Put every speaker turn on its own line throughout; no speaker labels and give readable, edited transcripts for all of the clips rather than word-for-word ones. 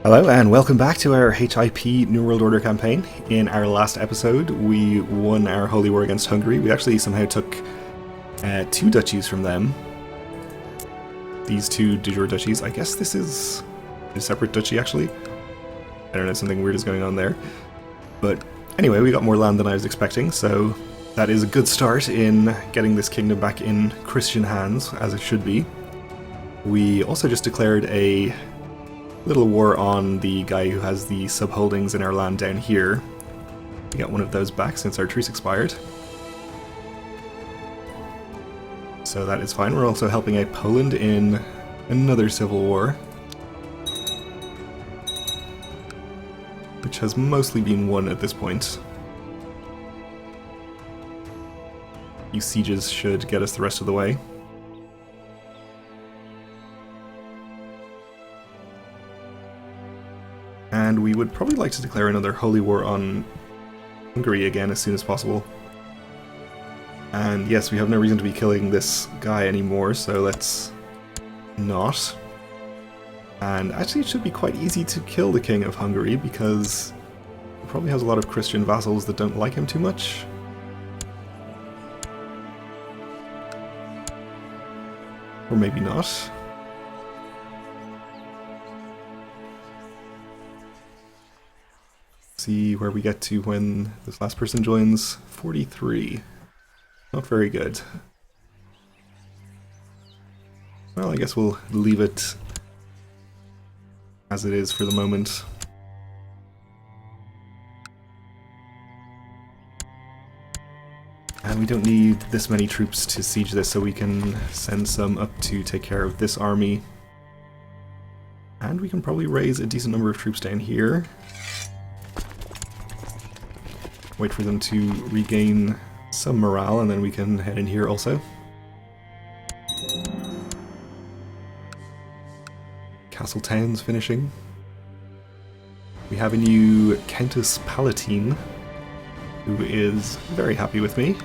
Hello and welcome back to our HIP New World Order campaign. In our last episode we won our holy war against Hungary. We actually somehow took two duchies from them. These two de jure duchies. I guess this is a separate duchy actually. I don't know, something weird is going on there. But anyway, we got more land than I was expecting, so that is a good start in getting this kingdom back in Christian hands, as it should be. We also just declared a little war on the guy who has the subholdings in our land down here. We got one of those back since our truce expired. So that is fine. We're also helping out Poland in another civil war, which has mostly been won at this point. These sieges should get us the rest of the way. And we would probably like to declare another holy war on Hungary again as soon as possible. And yes, we have no reason to be killing this guy anymore, so let's not. And actually it should be quite easy to kill the King of Hungary, because he probably has a lot of Christian vassals that don't like him too much. Or maybe not. See where we get to when this last person joins. 43. Not very good. Well, I guess we'll leave it as it is for the moment. And we don't need this many troops to siege this, so we can send some up to take care of this army. And we can probably raise a decent number of troops down here. Wait for them to regain some morale, and then we can head in here also. Castle town's finishing. We have a new Countess Palatine, who is very happy with me.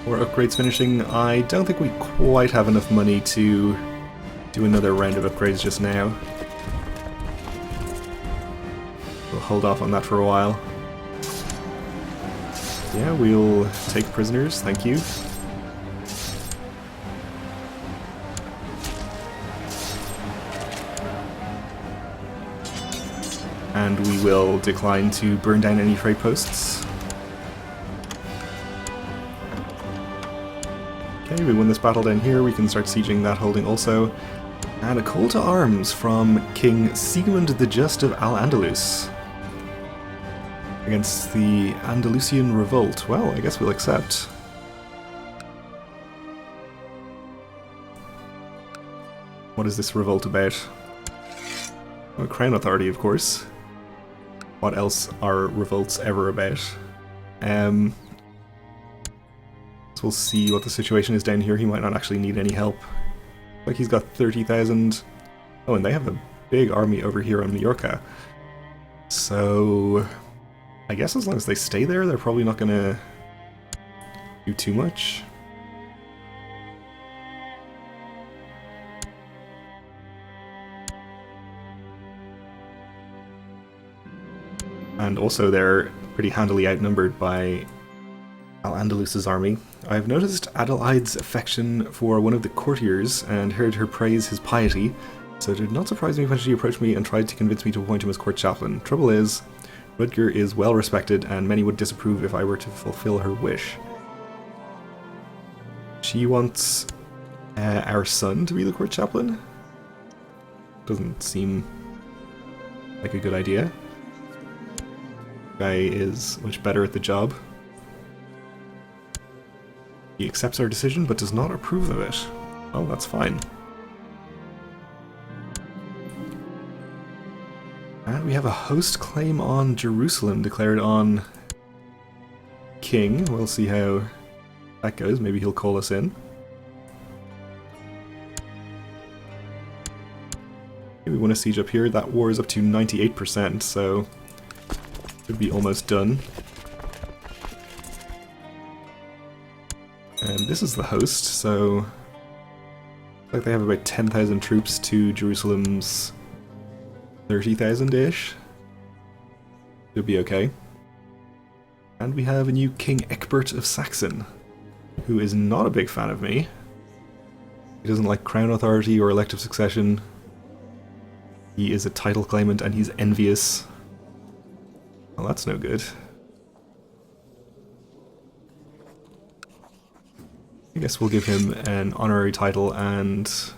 More upgrades finishing. I don't think we quite have enough money to do another round of upgrades just now. We'll hold off on that for a while. Yeah, we'll take prisoners, thank you. And we will decline to burn down any trade posts. Okay, we won this battle down here, we can start sieging that holding also. And a call to arms from King Siegmund the Just of Al-Andalus against the Andalusian Revolt. Well, I guess we'll accept. What is this revolt about? Well, Crown Authority, of course. What else are revolts ever about? So we'll see what the situation is down here. He might not actually need any help. Like he's got 30,000. Oh, and they have a big army over here on Majorca. So I guess as long as they stay there, they're probably not gonna do too much. And also they're pretty handily outnumbered by Al-Andalus's army. I have noticed Adelaide's affection for one of the courtiers and heard her praise his piety, so it did not surprise me when she approached me and tried to convince me to appoint him as court chaplain. Trouble is, Rutger is well respected and many would disapprove if I were to fulfill her wish. She wants our son to be the court chaplain? Doesn't seem like a good idea. Guy is much better at the job. He accepts our decision, but does not approve of it. Well, that's fine. And we have a host claim on Jerusalem declared on King. We'll see how that goes. Maybe he'll call us in. Okay, we won a siege up here. That war is up to 98%, so should be almost done. And this is the host, so like they have about 10,000 troops to Jerusalem's 30,000-ish. It'll be okay. And we have a new King Ecbert of Saxon, who is not a big fan of me. He doesn't like crown authority or elective succession. He is a title claimant and he's envious. Well, that's no good. I guess we'll give him an honorary title and see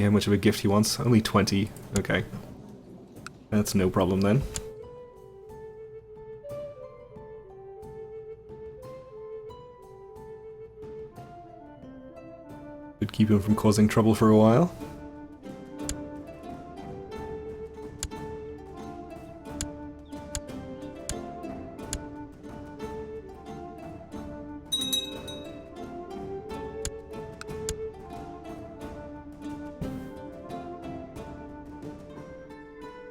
how much of a gift he wants. Only 20. Okay. That's no problem then. Could keep him from causing trouble for a while.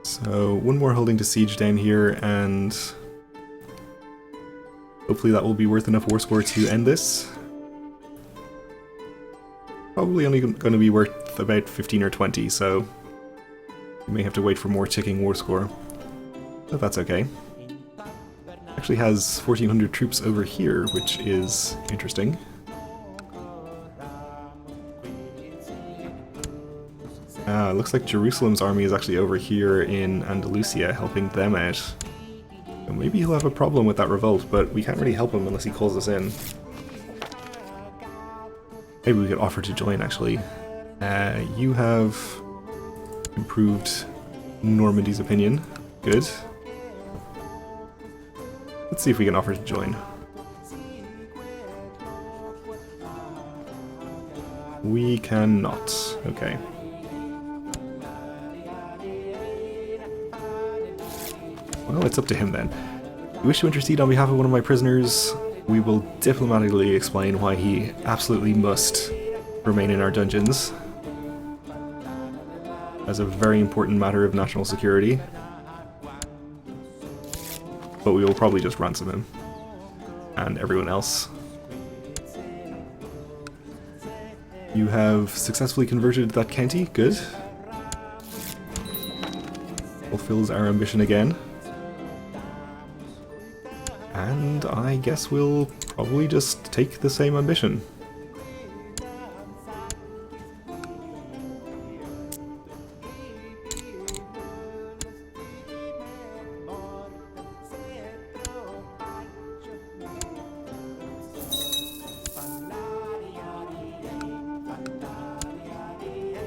So, one more holding to siege down here, and hopefully that will be worth enough war score to end this. Probably only going to be worth about 15 or 20, so we may have to wait for more ticking war score. But that's okay. Actually has 1,400 troops over here, which is interesting. Looks like Jerusalem's army is actually over here in Andalusia, helping them out. So maybe he'll have a problem with that revolt, but we can't really help him unless he calls us in. Maybe we could offer to join, actually. You have improved Normandy's opinion. Good. Let's see if we can offer to join. We cannot. Okay. Well, it's up to him then. You wish to intercede on behalf of one of my prisoners? We will diplomatically explain why he absolutely must remain in our dungeons as a very important matter of national security. But we will probably just ransom him and everyone else. You have successfully converted that county. Good. Fulfills our ambition again. And I guess we'll probably just take the same ambition.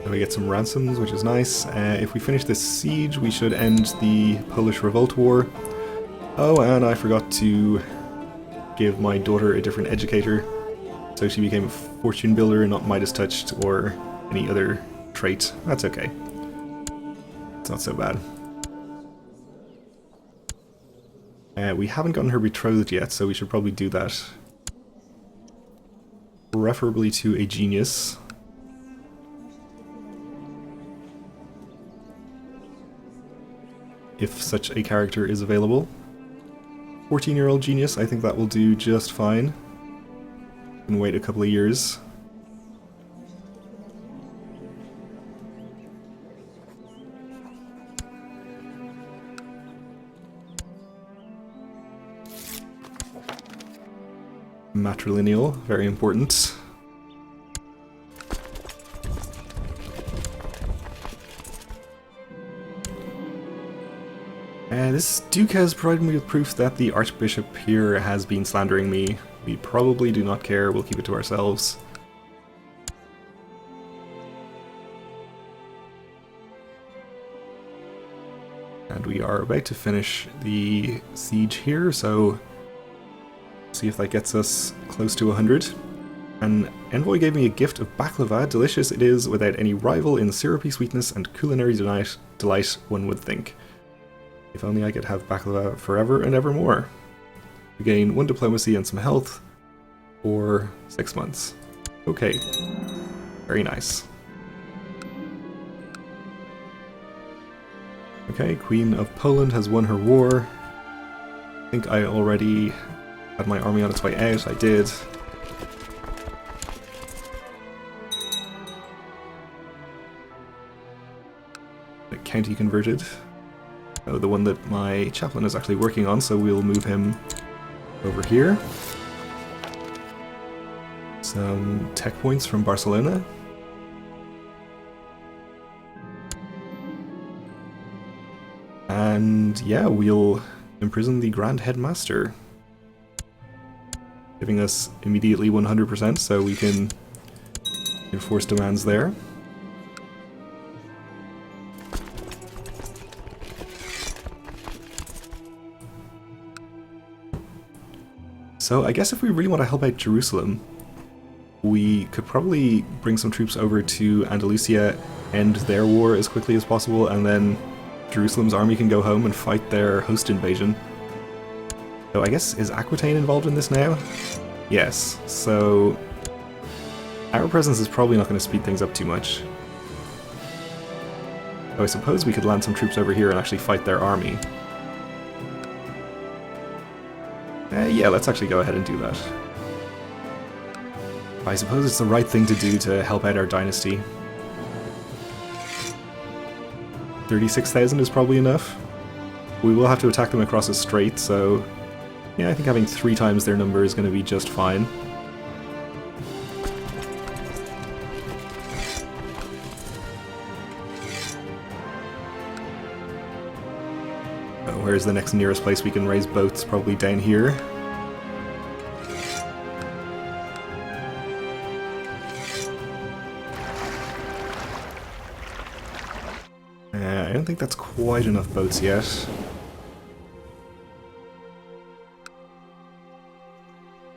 So we get some ransoms, which is nice. If we finish this siege, we should end the Polish Revolt War. Oh, and I forgot to give my daughter a different educator, so she became a fortune builder and not Midas touched or any other trait. That's okay. It's not so bad. We haven't gotten her betrothed yet, so we should probably do that. Preferably to a genius. If such a character is available. 14-year-old genius, I think that will do just fine. And wait a couple of years. Matrilineal, very important. This Duke has provided me with proof that the Archbishop here has been slandering me. We probably do not care, we'll keep it to ourselves. And we are about to finish the siege here, so see if that gets us close to 100. An envoy gave me a gift of baklava. Delicious it is, without any rival in syrupy sweetness and culinary delight, one would think. If only I could have baklava forever and ever more. We gain 1 diplomacy and some health for 6 months. Okay. Very nice. Okay, Queen of Poland has won her war. I think I already had my army on its way out. I did. county converted. Oh, the one that my chaplain is actually working on, so we'll move him over here. Some tech points from Barcelona. And yeah, we'll imprison the Grand Headmaster, giving us immediately 100%, so we can enforce demands there. So I guess if we really want to help out Jerusalem, we could probably bring some troops over to Andalusia, end their war as quickly as possible, and then Jerusalem's army can go home and fight their host invasion. So I guess, is Aquitaine involved in this now? Yes, so our presence is probably not going to speed things up too much. So I suppose we could land some troops over here and actually fight their army. Yeah, let's actually go ahead and do that. I suppose it's the right thing to do to help out our dynasty. 36,000 is probably enough. We will have to attack them across a strait, so yeah, I think having 3 times their number is going to be just fine. Where's the next nearest place we can raise boats? Probably down here. I don't think that's quite enough boats yet.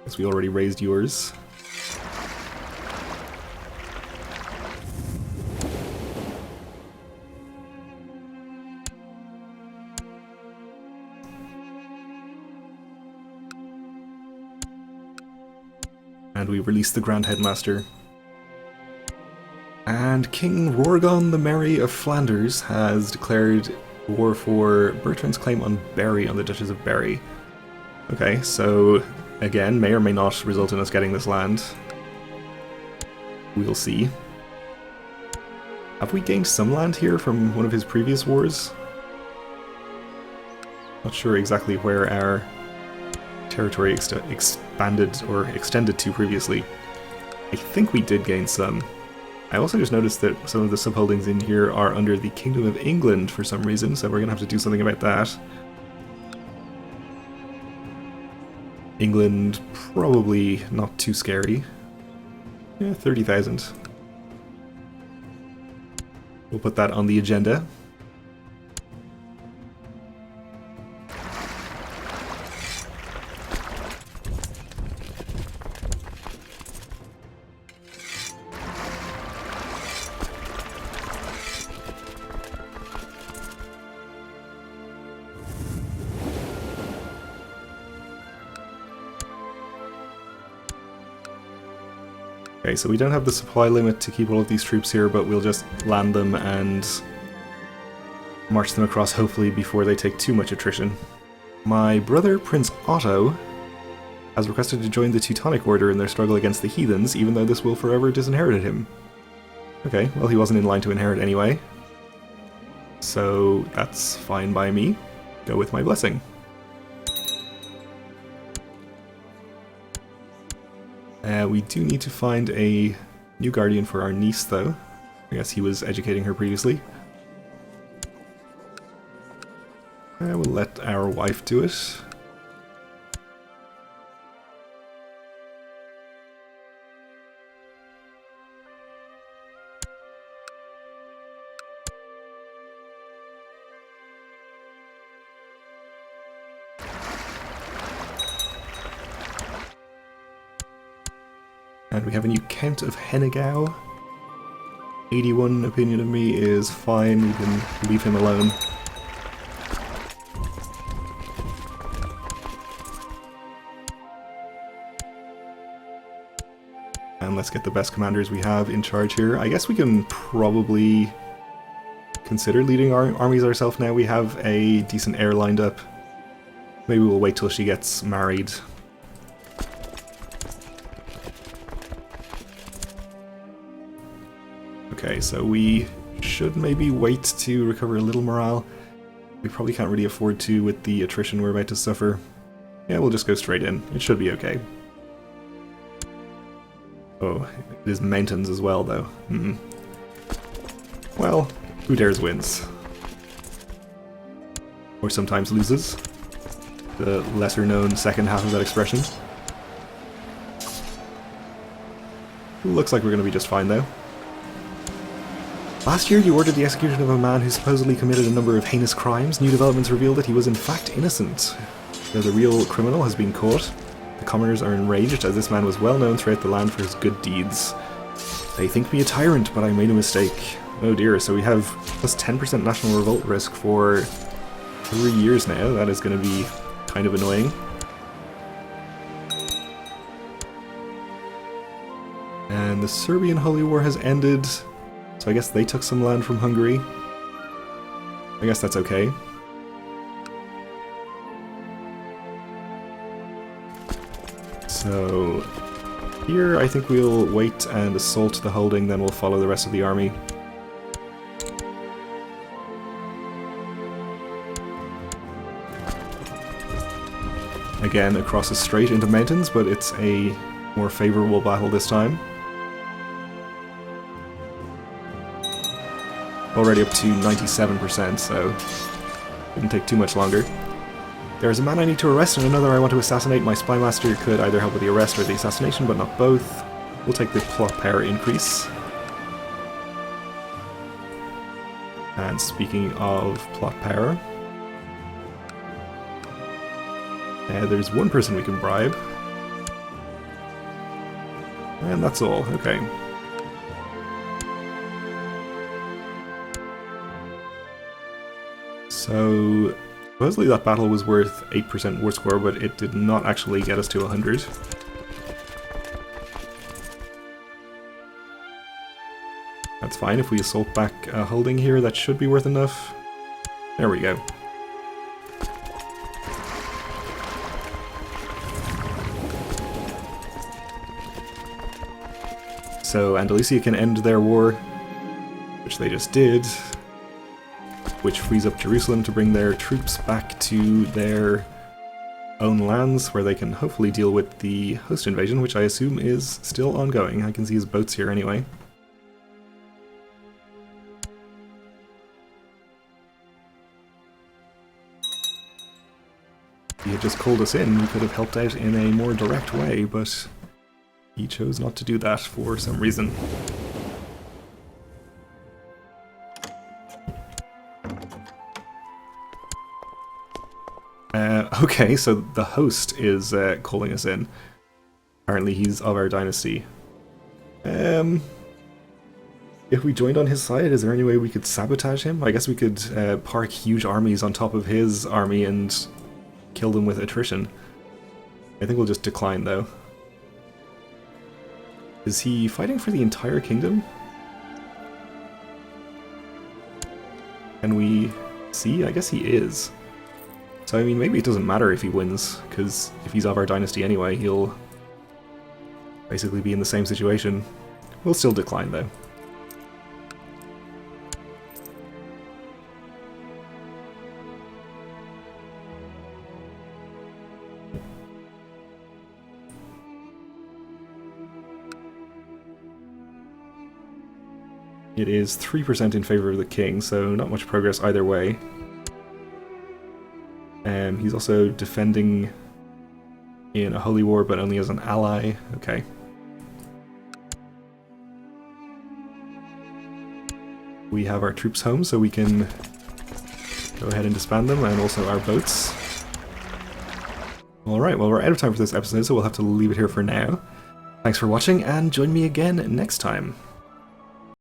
Guess we already raised yours. And we released the Grand Headmaster. And King Rorgon the Merry of Flanders has declared war for Bertrand's claim on Berry, on the Duchess of Berry. Okay, so again, may or may not result in us getting this land. We'll see. Have we gained some land here from one of his previous wars? Not sure exactly where our territory expanded or extended to previously. I think we did gain some. I also just noticed that some of the subholdings in here are under the Kingdom of England for some reason, so we're going to have to do something about that. England, probably not too scary. Yeah, 30,000. We'll put that on the agenda. Okay, so we don't have the supply limit to keep all of these troops here, but we'll just land them and march them across, hopefully, before they take too much attrition. My brother, Prince Otto, has requested to join the Teutonic Order in their struggle against the heathens, even though this will forever disinherit him. Okay, well, he wasn't in line to inherit anyway. So that's fine by me. Go with my blessing. We do need to find a new guardian for our niece, though. I guess he was educating her previously. We'll let our wife do it. And we have a new Count of Hennegau. 81 opinion of me is fine, we can leave him alone. And let's get the best commanders we have in charge here. I guess we can probably consider leading our armies ourselves now. We have a decent heir lined up. Maybe we'll wait till she gets married. Okay, so we should maybe wait to recover a little morale. We probably can't really afford to with the attrition we're about to suffer. Yeah, we'll just go straight in. It should be okay. Oh, it is mountains as well, though. Well, who dares wins. Or sometimes loses. The lesser-known second half of that expression. Looks like we're going to be just fine, though. Last year you ordered the execution of a man who supposedly committed a number of heinous crimes. New developments reveal that he was in fact innocent. Though the real criminal has been caught, the commoners are enraged as this man was well known throughout the land for his good deeds. They think me a tyrant, but I made a mistake. Oh dear, so we have plus 10% national revolt risk for 3 years now. That is going to be kind of annoying. And the Serbian Holy War has ended, so I guess they took some land from Hungary. I guess that's okay. So here I think we'll wait and assault the holding, then we'll follow the rest of the army. Again, across a strait into mountains, but it's a more favourable battle this time. Already up to 97%, so didn't take too much longer. There is a man I need to arrest and another I want to assassinate. My spy master could either help with the arrest or the assassination, but not both. We'll take the plot power increase. And speaking of plot power, there's one person we can bribe. And that's all, okay. So, supposedly that battle was worth 8% war score, but it did not actually get us to 100. That's fine, if we assault back a holding here, that should be worth enough. There we go. So Andalusia can end their war, which they just did, which frees up Jerusalem to bring their troops back to their own lands, where they can hopefully deal with the host invasion, which I assume is still ongoing. I can see his boats here anyway. If he had just called us in, we could have helped out in a more direct way, but he chose not to do that for some reason. Okay, so the host is calling us in. Apparently he's of our dynasty. If we joined on his side, is there any way we could sabotage him? I guess we could park huge armies on top of his army and kill them with attrition. I think we'll just decline, though. Is he fighting for the entire kingdom? Can we see? I guess he is. So, I mean, maybe it doesn't matter if he wins, because if he's of our dynasty anyway, he'll basically be in the same situation. We'll still decline, though. It is 3% in favor of the king, so not much progress either way. He's also defending in a holy war, but only as an ally. Okay. We have our troops home, so we can go ahead and disband them, and also our boats. Alright, well, we're out of time for this episode, so we'll have to leave it here for now. Thanks for watching, and join me again next time.